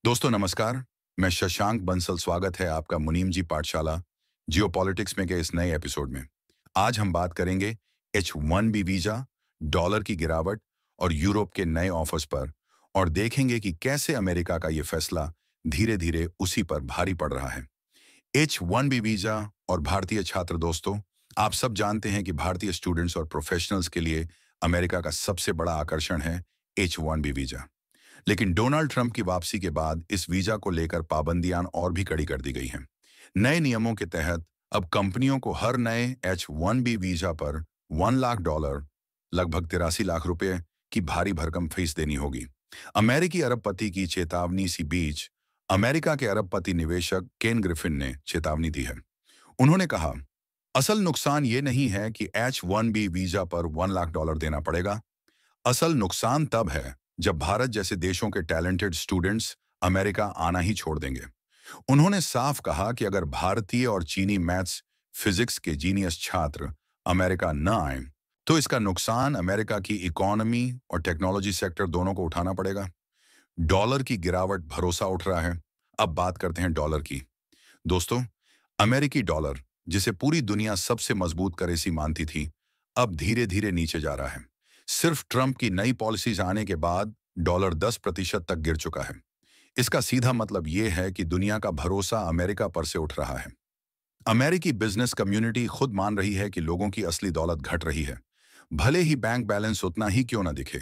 दोस्तों नमस्कार। मैं शशांक बंसल, स्वागत है आपका मुनीम जी पाठशाला जियोपॉलिटिक्स में के इस नए एपिसोड में। आज हम बात करेंगे H1B वीजा, डॉलर की गिरावट और यूरोप के नए ऑफर्स पर, और देखेंगे कि कैसे अमेरिका का ये फैसला धीरे धीरे उसी पर भारी पड़ रहा है। H1B वीजा और भारतीय छात्र दोस्तों, आप सब जानते हैं कि भारतीय स्टूडेंट्स और प्रोफेशनल्स के लिए अमेरिका का सबसे बड़ा आकर्षण है H1B वीजा। लेकिन डोनाल्ड ट्रंप की वापसी के बाद इस वीजा को लेकर पाबंदियां और भी कड़ी कर दी गई हैं। नए नियमों के तहत अब कंपनियों को हर नए H1B वीजा पर $1 लाख, लगभग 83 लाख रुपए की भारी भरकम फीस देनी होगी। अमेरिकी अरबपति की चेतावनी सी बीच अमेरिका के अरबपति निवेशक केन ग्रिफिन ने चेतावनी दी है। उन्होंने कहा, असल नुकसान ये नहीं है कि H1B वीजा पर $1 लाख देना पड़ेगा। असल नुकसान तब है जब भारत जैसे देशों के टैलेंटेड स्टूडेंट्स अमेरिका आना ही छोड़ देंगे। उन्होंने साफ कहा कि अगर भारतीय और चीनी मैथ्स फिजिक्स के जीनियस छात्र अमेरिका न आए तो इसका नुकसान अमेरिका की इकोनॉमी और टेक्नोलॉजी सेक्टर दोनों को उठाना पड़ेगा। डॉलर की गिरावट भरोसा उठ रहा है। अब बात करते हैं डॉलर की। दोस्तों, अमेरिकी डॉलर, जिसे पूरी दुनिया सबसे मजबूत करेंसी मानती थी, अब धीरे धीरे नीचे जा रहा है। सिर्फ ट्रंप की नई पॉलिसीज आने के बाद डॉलर 10% तक गिर चुका है। इसका सीधा मतलब यह है कि दुनिया का भरोसा अमेरिका पर से उठ रहा है। अमेरिकी बिजनेस कम्युनिटी खुद मान रही है कि लोगों की असली दौलत घट रही है, भले ही बैंक बैलेंस उतना ही क्यों ना दिखे।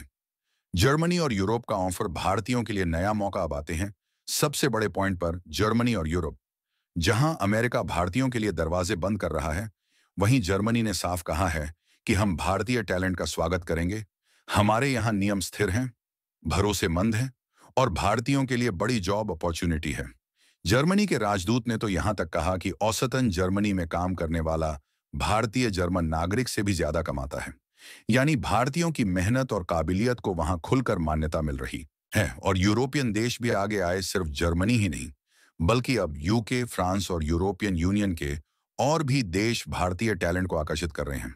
जर्मनी और यूरोप का ऑफर भारतीयों के लिए नया मौका अब आते हैं। सबसे बड़े पॉइंट पर जर्मनी और यूरोप। जहां अमेरिका भारतीयों के लिए दरवाजे बंद कर रहा है, वहीं जर्मनी ने साफ कहा है कि हम भारतीय टैलेंट का स्वागत करेंगे। हमारे यहाँ नियम स्थिर हैं, भरोसेमंद हैं और भारतीयों के लिए बड़ी जॉब अपॉर्चुनिटी है। जर्मनी के राजदूत ने तो यहाँ तक कहा कि औसतन जर्मनी में काम करने वाला भारतीय जर्मन नागरिक से भी ज्यादा कमाता है। यानी भारतीयों की मेहनत और काबिलियत को वहां खुलकर मान्यता मिल रही है। और यूरोपियन देश भी आगे आए, सिर्फ जर्मनी ही नहीं बल्कि अब यूके, फ्रांस और यूरोपियन यूनियन के और भी देश भारतीय टैलेंट को आकर्षित कर रहे हैं।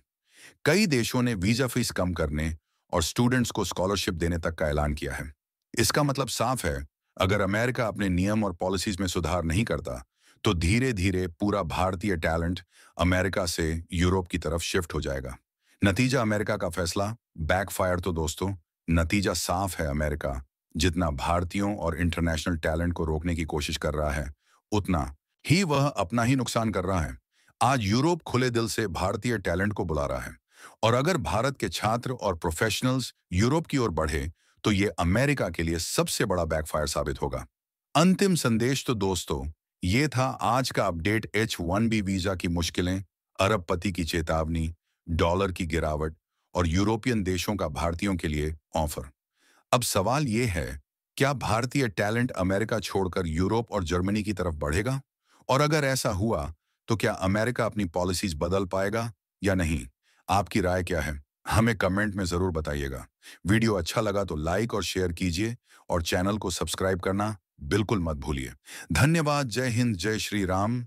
कई देशों ने वीजा फीस कम करने और स्टूडेंट्स को स्कॉलरशिप देने तक का ऐलान किया है। इसका मतलब साफ है, अगर अमेरिका अपने नियम और पॉलिसीज में सुधार नहीं करता तो धीरे धीरे पूरा भारतीय टैलेंट अमेरिका से यूरोप की तरफ शिफ्ट हो जाएगा। नतीजा अमेरिका का फैसला बैकफायर। तो दोस्तों, नतीजा साफ है। अमेरिका जितना भारतीयों और इंटरनेशनल टैलेंट को रोकने की कोशिश कर रहा है, उतना ही वह अपना ही नुकसान कर रहा है। आज यूरोप खुले दिल से भारतीय टैलेंट को बुला रहा है, और अगर भारत के छात्र और प्रोफेशनल्स यूरोप की ओर बढ़े तो ये अमेरिका के लिए सबसे बड़ा बैकफायर साबित होगा। अंतिम संदेश तो दोस्तों ये था आज का अपडेट। H1B वीजा की मुश्किलें, अरबपति की चेतावनी, डॉलर की गिरावट और यूरोपियन देशों का भारतीयों के लिए ऑफर। अब सवाल ये है, क्या भारतीय टैलेंट अमेरिका छोड़कर यूरोप और जर्मनी की तरफ बढ़ेगा? और अगर ऐसा हुआ तो क्या अमेरिका अपनी पॉलिसीज बदल पाएगा या नहीं? आपकी राय क्या है? हमें कमेंट में जरूर बताइएगा। वीडियो अच्छा लगा तो लाइक और शेयर कीजिए और चैनल को सब्सक्राइब करना बिल्कुल मत भूलिए। धन्यवाद। जय हिंद, जय श्री राम।